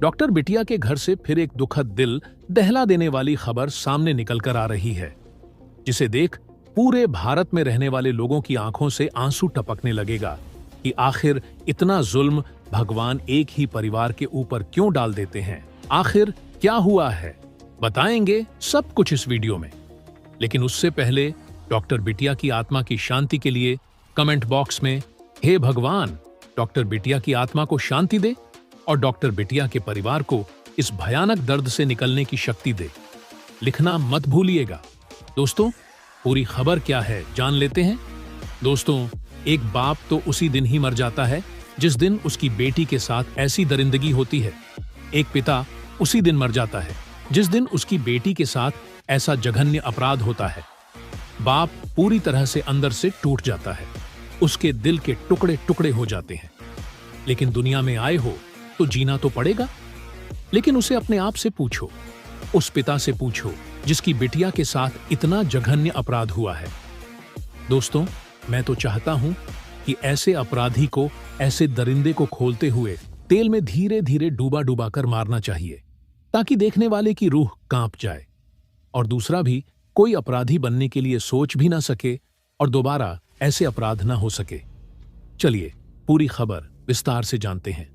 Doctor बिटिया के घर से फिर एक दुखद दिल दहला देने वाली खबर सामने निकलकर आ रही है, जिसे देख पूरे भारत में रहने वाले लोगों की आंखों से आंसू टपकने लगेगा कि आखिर इतना जुल्म भगवान एक ही परिवार के ऊपर क्यों डाल देते हैं। आखिर क्या हुआ है, बताएंगे सब कुछ इस वीडियो में। लेकिन उससे पहले डॉक्टर बिटिया की आत्मा की शांति के लिए कमेंट बॉक्स में हे भगवान डॉक्टर बिटिया की आत्मा को शांति दे और डॉक्टर बिटिया के परिवार को इस भयानक दर्द से निकलने की शक्ति दे, लिखना मत भूलिएगा। दोस्तों, पूरी खबर क्या है जान लेते हैं। दोस्तों, एक बाप तो उसी दिन ही मर जाता है जिस दिन उसकी बेटी के साथ ऐसी दरिंदगी होती है। एक पिता उसी दिन मर जाता है जिस दिन उसकी बेटी के साथ ऐसा जघन्य अपराध होता है। बाप पूरी तरह से अंदर से टूट जाता है, उसके दिल के टुकड़े टुकड़े हो जाते हैं। लेकिन दुनिया में आए हो तो जीना तो पड़ेगा। लेकिन उसे अपने आप से पूछो, उस पिता से पूछो जिसकी बिटिया के साथ इतना जघन्य अपराध हुआ है। दोस्तों, मैं तो चाहता हूं कि ऐसे अपराधी को, ऐसे दरिंदे को खोलते हुए तेल में धीरे धीरे डूबा डूबा कर मारना चाहिए, ताकि देखने वाले की रूह कांप जाए और दूसरा भी कोई अपराधी बनने के लिए सोच भी ना सके और दोबारा ऐसे अपराध ना हो सके। चलिए पूरी खबर विस्तार से जानते हैं।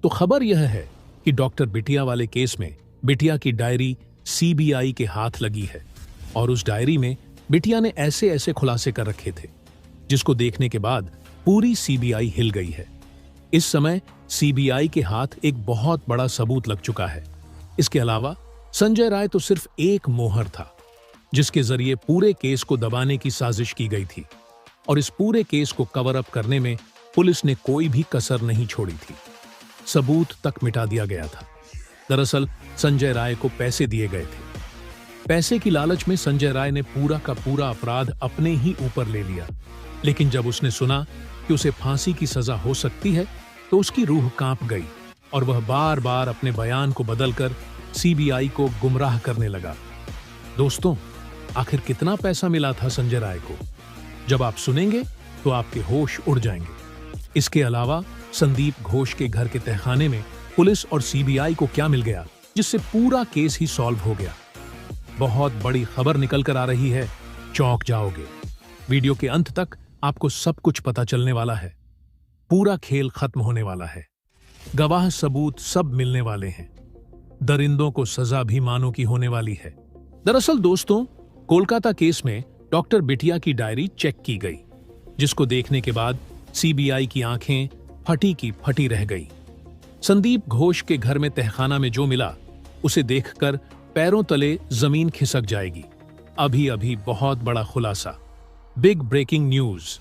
तो खबर यह है कि डॉक्टर बिटिया वाले केस में बिटिया की डायरी सीबीआई के हाथ लगी है और उस डायरी में बिटिया ने ऐसे ऐसे खुलासे कर रखे थे जिसको देखने के बाद पूरी सीबीआई हिल गई है। इस समय सीबीआई के हाथ एक बहुत बड़ा सबूत लग चुका है। इसके अलावा संजय राय तो सिर्फ एक मोहर था जिसके जरिए पूरे केस को दबाने की साजिश की गई थी और इस पूरे केस को कवर अप करने में पुलिस ने कोई भी कसर नहीं छोड़ी थी। सबूत तक मिटा दिया गया था। दरअसल संजय राय को पैसे दिए गए थे। पैसे की लालच में संजय राय ने पूरा का पूरा अपराध अपने ही ऊपर ले लिया। लेकिन जब उसने सुना कि उसे फांसी की सजा हो सकती है तो उसकी रूह कांप गई और वह बार बार अपने बयान को बदलकर सीबीआई को गुमराह करने लगा। दोस्तों, आखिर कितना पैसा मिला था संजय राय को, जब आप सुनेंगे तो आपके होश उड़ जाएंगे। इसके अलावा संदीप घोष के घर के तहखाने में पुलिस और सीबीआई को क्या मिल गया जिससे पूरा केस ही सॉल्व हो गया। बहुत बड़ी खबर निकल कर आ रही है, चौंक जाओगे। वीडियो के अंत तक आपको सब कुछ पता चलने वाला है। पूरा खेल खत्म होने वाला है, गवाह सबूत सब मिलने वाले हैं, दरिंदों को सजा भी मानो की होने वाली है। दरअसल दोस्तों, कोलकाता केस में डॉक्टर बिटिया की डायरी चेक की गई, जिसको देखने के बाद सीबीआई की आंखें फटी की फटी रह गई। संदीप घोष के घर में तहखाना में जो मिला उसे देखकर पैरों तले जमीन खिसक जाएगी। अभी अभी बहुत बड़ा खुलासा, big breaking news.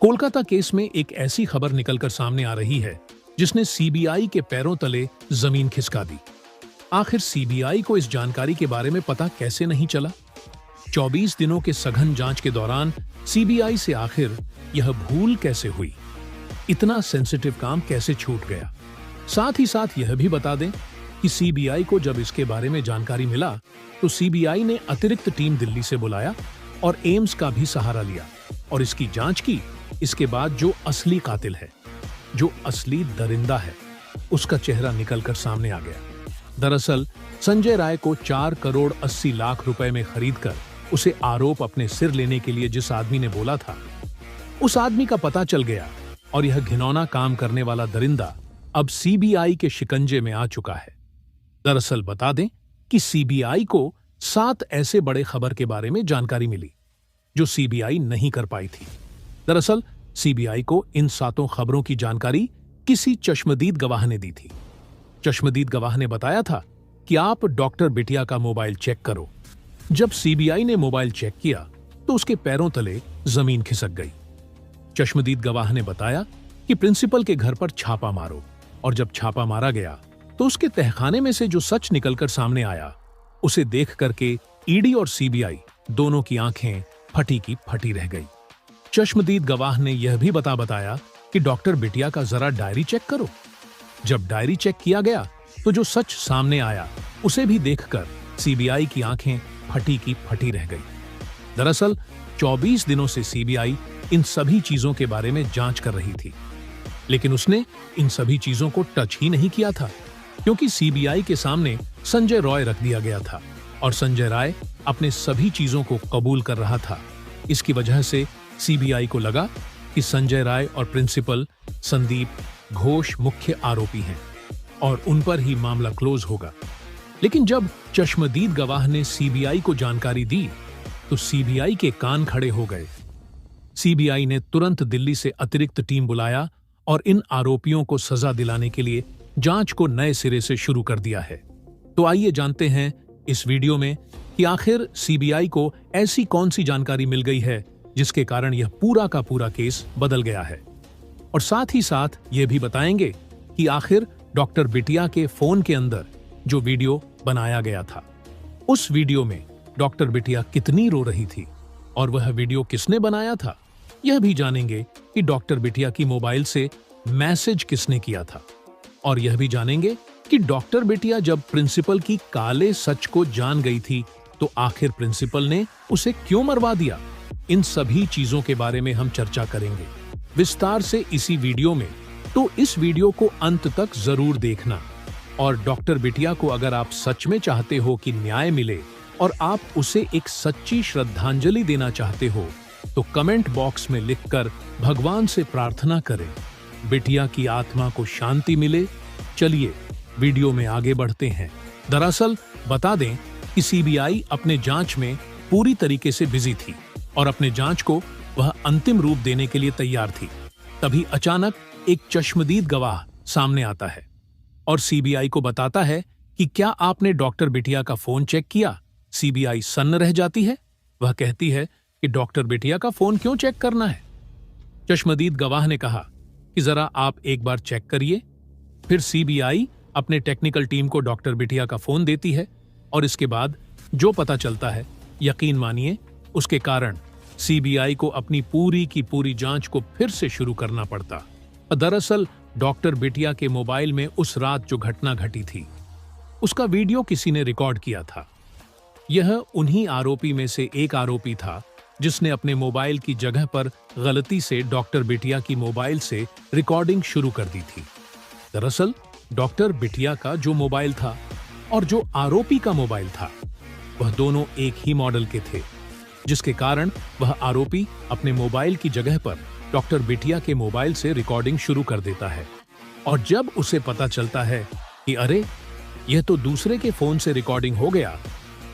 Kolkata case में एक ऐसी खबर निकलकर सामने आ रही है जिसने सीबीआई के पैरों तले जमीन खिसका दी। आखिर सीबीआई को इस जानकारी के बारे में पता कैसे नहीं चला? 24 दिनों के सघन जांच के दौरान सीबीआई से आखिर यह भूल कैसे हुई? इतना सेंसिटिव काम कैसे छूट गया? साथ ही साथ यह भी बता दें कि सीबीआई को जब इसके बारे में जानकारी मिला तो सीबीआई ने अतिरिक्त टीम दिल्ली से बुलाया और एम्स का भी सहारा लिया और इसकी जांच की। इसके बाद जो असली कातिल है, जो असली दरिंदा है, उसका चेहरा निकलकर सामने आ गया। दरअसल संजय राय को 4 करोड़ 80 लाख रुपए में खरीदकर उसे आरोप अपने सिर लेने के लिए जिस आदमी ने बोला था, उस आदमी का पता चल गया और यह घिनौना काम करने वाला दरिंदा अब सीबीआई के शिकंजे में आ चुका है। दरअसल बता दें कि सीबीआई को 7 ऐसे बड़े खबर के बारे में जानकारी मिली जो सीबीआई नहीं कर पाई थी। दरअसल सीबीआई को इन 7 खबरों की जानकारी किसी चश्मदीद गवाह ने दी थी। चश्मदीद गवाह ने बताया था कि आप डॉक्टर बिटिया का मोबाइल चेक करो। जब सीबीआई ने मोबाइल चेक किया तो उसके पैरों तले जमीन खिसक गई। चश्मदीद गवाह ने बताया कि प्रिंसिपल के घर पर छापा मारो और जब छापा मारा गया तो उसके तहखाने में से जो सच निकलकर सामने आया उसे देख करके ईडी और सीबीआई दोनों की आंखें फटी की फटी रह गई। चश्मदीद गवाह ने यह भी बताया कि डॉक्टर बिटिया का जरा डायरी चेक करो। जब डायरी चेक किया गया तो जो सच सामने आया उसे भी देखकर सीबीआई की आंखें फटी की फटी रह गई। दरअसल 24 दिनों से सीबीआई इन सभी चीजों के बारे में जांच कर रही थी, लेकिन उसने इन सभी चीजों को टच ही नहीं किया था। क्योंकि सीबीआई के सामने संजय रॉय रख दिया गया था और संजय राय अपने सभी चीजों को कबूल कर रहा था। इसकी वजह से सीबीआई को लगा कि संजय राय और प्रिंसिपल संदीप घोष मुख्य आरोपी हैं और उन पर ही मामला क्लोज होगा। लेकिन जब चश्मदीद गवाह ने सीबीआई को जानकारी दी तो सीबीआई के कान खड़े हो गए। सीबीआई ने तुरंत दिल्ली से अतिरिक्त टीम बुलाया और इन आरोपियों को सजा दिलाने के लिए जांच को नए सिरे से शुरू कर दिया है। तो आइए जानते हैं इस वीडियो में कि आखिर सीबीआई को ऐसी कौन सी जानकारी मिल गई है जिसके कारण यह पूरा का पूरा केस बदल गया है। और साथ ही साथ यह भी बताएंगे कि आखिर डॉक्टर बिटिया के फोन के अंदर जो वीडियो बनाया गया था, उस वीडियो में डॉक्टर बिटिया कितनी रो रही थी और वह वीडियो किसने बनाया था। यह भी जानेंगे कि डॉक्टर बिटिया की मोबाइल से मैसेज किसने किया था और यह भी जानेंगे कि डॉक्टर बिटिया जब प्रिंसिपल की काले सच को जान गई थी तो आखिर प्रिंसिपल ने उसे क्यों मरवा दिया। इन सभी चीजों के बारे में हम चर्चा करेंगे विस्तार से इसी वीडियो में, तो इस वीडियो को अंत तक जरूर देखना। और डॉक्टर बिटिया को अगर आप सच में चाहते हो कि न्याय मिले और आप उसे एक सच्ची श्रद्धांजलि देना चाहते हो तो कमेंट बॉक्स में लिखकर भगवान से प्रार्थना करें, बिटिया की आत्मा को शांति मिले। चलिए वीडियो में आगे बढ़ते हैं। दरअसल बता दें कि सीबीआई अपने जांच में पूरी तरीके से बिजी थी और अपने जांच को वह अंतिम रूप देने के लिए तैयार थी। तभी अचानक एक चश्मदीद गवाह सामने आता है और सीबीआई को बताता है कि क्या आपने डॉक्टर बिटिया का फोन चेक किया। सीबीआई सन्न रह जाती है। वह कहती है कि डॉक्टर बिटिया का फोन क्यों चेक करना है। चश्मदीद गवाह ने कहा कि जरा आप एक बार चेक करिए। फिर सीबीआई अपने टेक्निकल टीम को डॉक्टर बिटिया का फोन देती है और इसके बाद जो पता चलता है, यकीन मानिए उसके कारण सीबीआई को अपनी पूरी की पूरी जांच को फिर से शुरू करना पड़ता। दरअसल डॉक्टर बिटिया के मोबाइल में उस रात जो घटना घटी थी उसका वीडियो किसी ने रिकॉर्ड किया था। यह उन्हीं आरोपी में से एक आरोपी था जिसने अपने मोबाइल की जगह पर गलती से डॉक्टर बिटिया की मोबाइल से रिकॉर्डिंग शुरू कर दी थी। दरअसल डॉक्टर बिटिया का जो मोबाइल था और जो आरोपी का मोबाइल था वह दोनों एक ही मॉडल के थे, जिसके कारण वह आरोपी अपने मोबाइल की जगह पर डॉक्टर बिटिया के मोबाइल से रिकॉर्डिंग शुरू कर देता है। और जब उसे पता चलता है कि अरे यह तो दूसरे के फोन से रिकॉर्डिंग हो गया,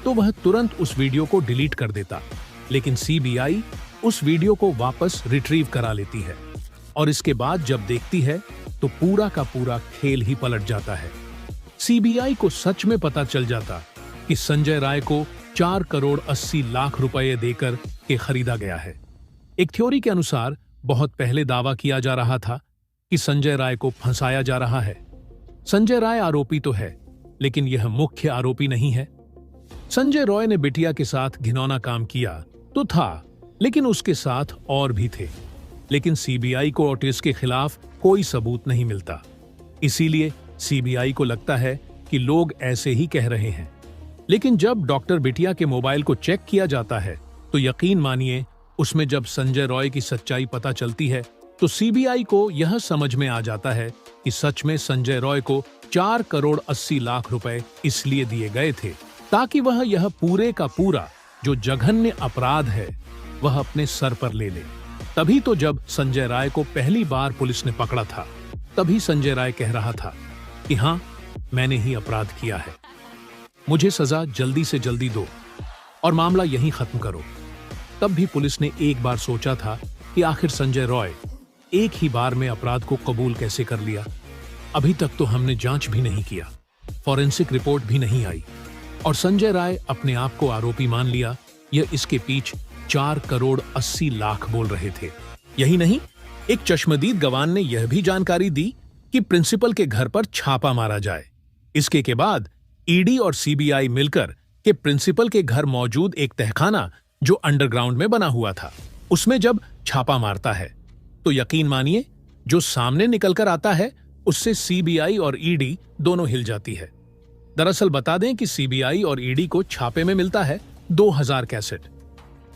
तो वह तुरंत उस वीडियो को डिलीट कर देता। लेकिन सीबीआई उस वीडियो को वापस रिट्रीव करा लेती है और इसके बाद जब देखती है तो पूरा का पूरा खेल ही पलट जाता है। सीबीआई को सच में पता चल जाता कि संजय राय को 4 करोड़ 80 लाख रुपए देकर के खरीदा गया है। एक थ्योरी के अनुसार बहुत पहले दावा किया जा रहा था कि संजय राय को फंसाया जा रहा है। संजय राय आरोपी तो है, लेकिन यह मुख्य आरोपी नहीं है। संजय रॉय ने बिटिया के साथ घिनौना काम किया तो था, लेकिन उसके साथ और भी थे। लेकिन सीबीआई को ओटिस के खिलाफ कोई सबूत नहीं मिलता। इसीलिए सीबीआई को लगता है कि लोग ऐसे ही कह रहे हैं। लेकिन जब डॉक्टर बिटिया के मोबाइल को चेक किया जाता है तो यकीन मानिए उसमें जब संजय रॉय की सच्चाई पता चलती है तो सीबीआई को यह समझ में आ जाता है कि सच में संजय रॉय को 4 करोड़ 80 लाख रुपए इसलिए दिए गए थे ताकि वह यह पूरे का पूरा जो जघन्य अपराध है वह अपने सर पर ले ले। तभी तो जब संजय राय को पहली बार पुलिस ने पकड़ा था, तभी संजय राय कह रहा था कि हाँ, मैंने ही अपराध किया है, मुझे सजा जल्दी से जल्दी दो और मामला यहीं खत्म करो। तब भी पुलिस ने एक बार सोचा था कि आखिर संजय रॉय एक ही बार में अपराध को कबूल कैसे कर लिया। अभी तक तो हमने जांच भी नहीं किया, फॉरेंसिक रिपोर्ट भी नहीं आई और संजय राय अपने आप को आरोपी मान लिया। यह इसके पीछे 4 करोड़ 80 लाख बोल रहे थे। यही नहीं, एक चश्मदीद गवाह ने यह भी जानकारी दी कि प्रिंसिपल के घर पर छापा मारा जाए। इसके के बाद ईडी और सीबीआई मिलकर के प्रिंसिपल के घर मौजूद एक तहखाना जो अंडरग्राउंड में बना हुआ था, उसमें जब छापा मारता है तो यकीन मानिए जो सामने निकलकर आता है उससे सीबीआई और ईडी दोनों हिल जाती है। दरअसल बता दें कि सीबीआई और ईडी को छापे में मिलता है 2000 कैसेट।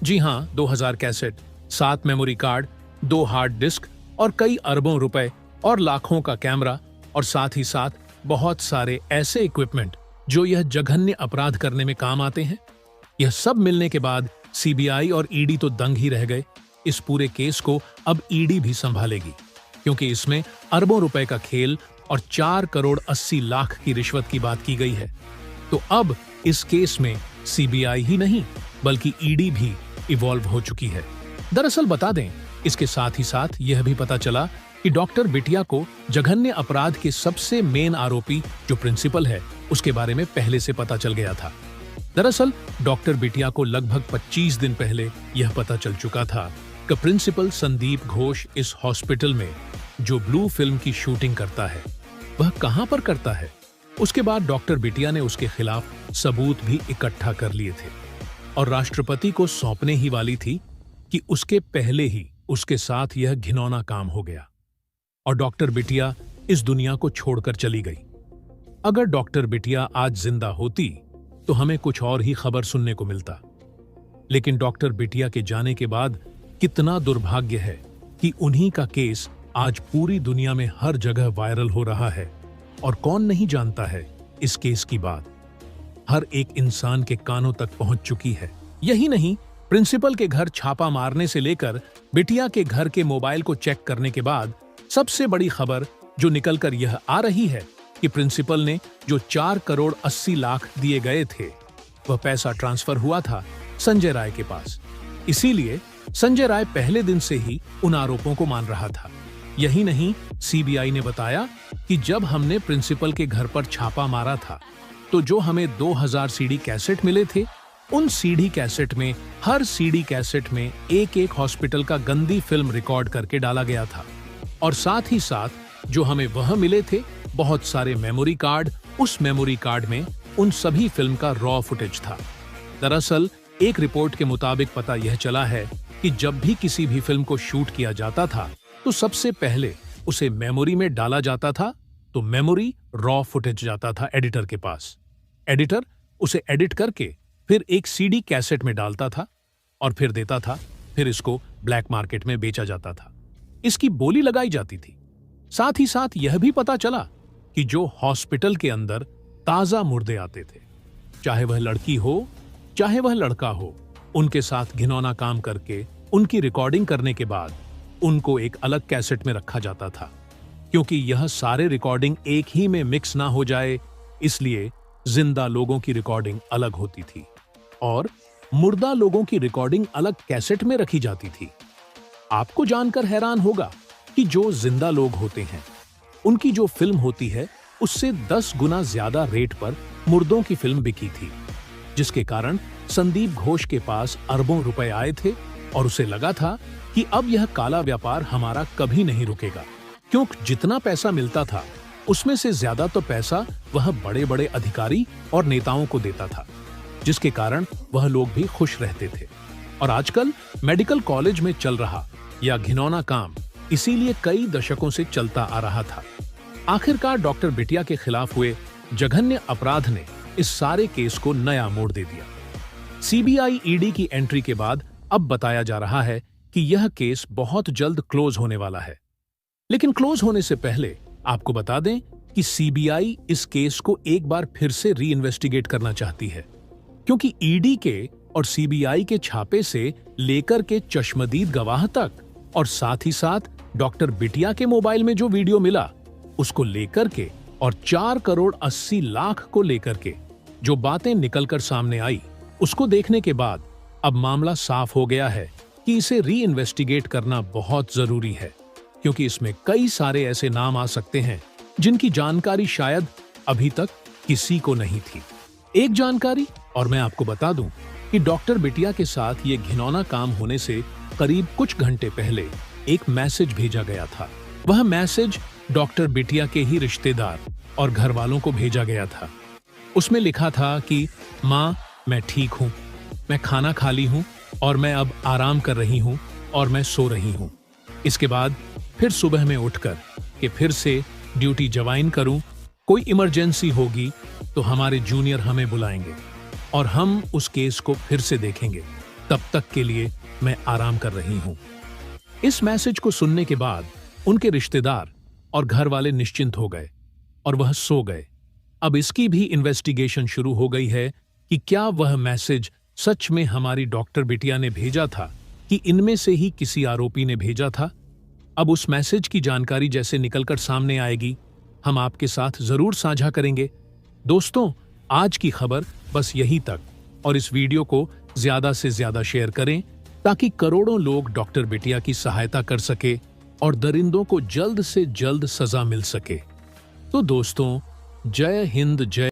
जी हां, 2000 cassette, 7 memory card, 2 hard disk और कई अरबों रुपए और लाखों का कैमरा और साथ ही साथ बहुत सारे ऐसे इक्विपमेंट जो यह जघन्य अपराध करने में काम आते हैं। यह सब मिलने के बाद सीबीआई और ईडी तो दंग ही रह गए। इस पूरे केस को अब ईडी भी संभालेगी, क्योंकि इसमें अरबों रुपए का खेल और 4 करोड़ 80 लाख की रिश्वत की बात की गई है। तो अब इस केस में सीबीआई ही नहीं बल्कि ईडी भी इवॉल्व हो चुकी है। दरअसल बता दें, इसके साथ ही साथ यह भी पता चला कि डॉक्टर बिटिया को जघन्य अपराध के सबसे मेन आरोपी जो प्रिंसिपल है उसके बारे में पहले से पता चल गया था। दरअसल डॉक्टर बिटिया को लगभग 25 दिन पहले यह पता चल चुका था कि प्रिंसिपल संदीप घोष इस हॉस्पिटल में जो ब्लू फिल्म की शूटिंग करता है वह कहां पर करता है। उसके बाद डॉक्टर बिटिया ने उसके खिलाफ सबूत भी इकट्ठा कर लिए थे और राष्ट्रपति को सौंपने ही वाली थी कि उसके पहले ही उसके साथ यह घिनौना काम हो गया और डॉक्टर बिटिया इस दुनिया को छोड़कर चली गई। अगर डॉक्टर बिटिया आज जिंदा होती तो हमें कुछ और ही खबर सुनने को मिलता, लेकिन डॉक्टर बिटिया के जाने के बाद कितना दुर्भाग्य है कि उन्हीं का केस आज पूरी दुनिया में हर जगह वायरल हो रहा है और कौन नहीं जानता है इस केस की बात हर एक इंसान के कानों तक पहुंच चुकी है। यही नहीं, प्रिंसिपल के घर छापा मारने से लेकर बिटिया के घर के मोबाइल को चेक करने के बाद सबसे बड़ी खबर जो निकलकर यह आ रही है कि प्रिंसिपल ने जो 4 करोड़ 80 लाख दिए गए थे वह पैसा ट्रांसफर हुआ था संजय राय के पास। इसीलिए संजय राय पहले दिन से ही उन आरोपों को मान रहा था। यही नहीं, सीबीआई ने बताया कि जब हमने प्रिंसिपल के घर पर छापा मारा था तो जो हमें 2000 सीडी कैसेट मिले थे, उन सीडी कैसेट में हर सीडी कैसेट में एक हॉस्पिटल का गंदी फिल्म रिकॉर्ड करके डाला गया था और साथ ही साथ जो हमें वह मिले थे बहुत सारे मेमोरी कार्ड, उस मेमोरी कार्ड में उन सभी फिल्म का रॉ फुटेज था। दरअसल एक रिपोर्ट के मुताबिक पता यह चला है कि जब भी किसी भी फिल्म को शूट किया जाता था तो सबसे पहले उसे मेमोरी में डाला जाता था, तो मेमोरी रॉ फुटेज जाता था एडिटर के पास। एडिटर उसे एडिट करके फिर एक सीडी कैसेट में डालता था और फिर देता था, फिर इसको ब्लैक मार्केट में बेचा जाता था। इसकी बोली लगाई जाती थी। साथ ही साथ यह भी पता चला कि जो हॉस्पिटल के अंदर ताजा मुर्दे आते थे, चाहे वह लड़की हो चाहे वह लड़का हो, उनके साथ घिनौना काम करके उनकी रिकॉर्डिंग करने के बाद उनको एक अलग कैसेट में रखा जाता था, क्योंकि यह सारे रिकॉर्डिंग एक ही में मिक्स ना हो जाए, इसलिए जिंदा लोगों की रिकॉर्डिंग अलग होती थी और मुर्दा लोगों की रिकॉर्डिंग अलग कैसेट में रखी जाती थी। आपको जानकर हैरान होगा कि जो जिंदा लोग होते हैं उनकी जो फिल्म होती है उससे 10 गुना ज्यादा रेट पर मुर्दों की फिल्म बिकी थी, जिसके कारण संदीप घोष के पास अरबों रुपए आए थे और उसे लगा था कि अब यह काला व्यापार हमारा कभी नहीं रुकेगा, क्योंकि जितना पैसा मिलता था उसमें से ज्यादा तो पैसा वह बड़े बड़े अधिकारी और नेताओं को देता था, जिसके कारण वह लोग भी खुश रहते थे। और आजकल मेडिकल कॉलेज में चल रहा यह घिनौना काम इसीलिए कई दशकों से चलता आ रहा था। आखिरकार डॉक्टर बिटिया के खिलाफ हुए जघन्य अपराध ने इस सारे केस को नया मोड़ दे दिया। सीबीआई ईडी की एंट्री के बाद अब बताया जा रहा है कि यह केस बहुत जल्द क्लोज होने वाला है। लेकिन क्लोज होने से पहले आपको बता दें कि सीबीआई इस केस को एक बार फिर से री इन्वेस्टिगेट करना चाहती है, क्योंकि ईडी के और सीबीआई के छापे से लेकर के चश्मदीद गवाह तक और साथ ही साथ डॉक्टर बिटिया के मोबाइल में जो वीडियो मिला उसको लेकर के और 4 करोड़ 80 लाख को लेकर के जो बातें निकलकर सामने आई, उसको देखने के बाद अब मामला साफ हो गया है कि इसे री इन्वेस्टिगेट करना बहुत जरूरी है, क्योंकि इसमें कई सारे ऐसे नाम आ सकते हैं जिनकी जानकारी शायद अभी तक किसी को नहीं थी। एक जानकारी और मैं आपको बता दूं कि डॉक्टर बिटिया के साथ ये घिनौना काम होने से करीब कुछ घंटे पहले एक मैसेज भेजा गया था। वह मैसेज डॉक्टर बिटिया के ही रिश्तेदार और घर वालों को भेजा गया था। उसमें लिखा था कि माँ, मैं ठीक हूँ, मैं खाना खा ली हूँ और मैं अब आराम कर रही हूँ और मैं सो रही हूँ। इसके बाद फिर सुबह में उठकर कि फिर से ड्यूटी ज्वाइन करूं, कोई इमरजेंसी होगी तो हमारे जूनियर हमें बुलाएंगे और हम उस केस को फिर से देखेंगे। तब तक के लिए मैं आराम कर रही हूं। इस मैसेज को सुनने के बाद उनके रिश्तेदार और घर वाले निश्चिंत हो गए, और वह सो गए। अब इसकी भी इन्वेस्टिगेशन शुरू हो गई है कि क्या वह मैसेज सच में हमारी डॉक्टर बिटिया ने भेजा था कि इनमें से ही किसी आरोपी ने भेजा था। अब उस मैसेज की जानकारी जैसे निकलकर सामने आएगी, हम आपके साथ जरूर साझा करेंगे। दोस्तों, आज की खबर बस यही तक, और इस वीडियो को ज्यादा से ज्यादा शेयर करें ताकि करोड़ों लोग डॉक्टर बिटिया की सहायता कर सके और दरिंदों को जल्द से जल्द सजा मिल सके। तो दोस्तों, जय हिंद, जय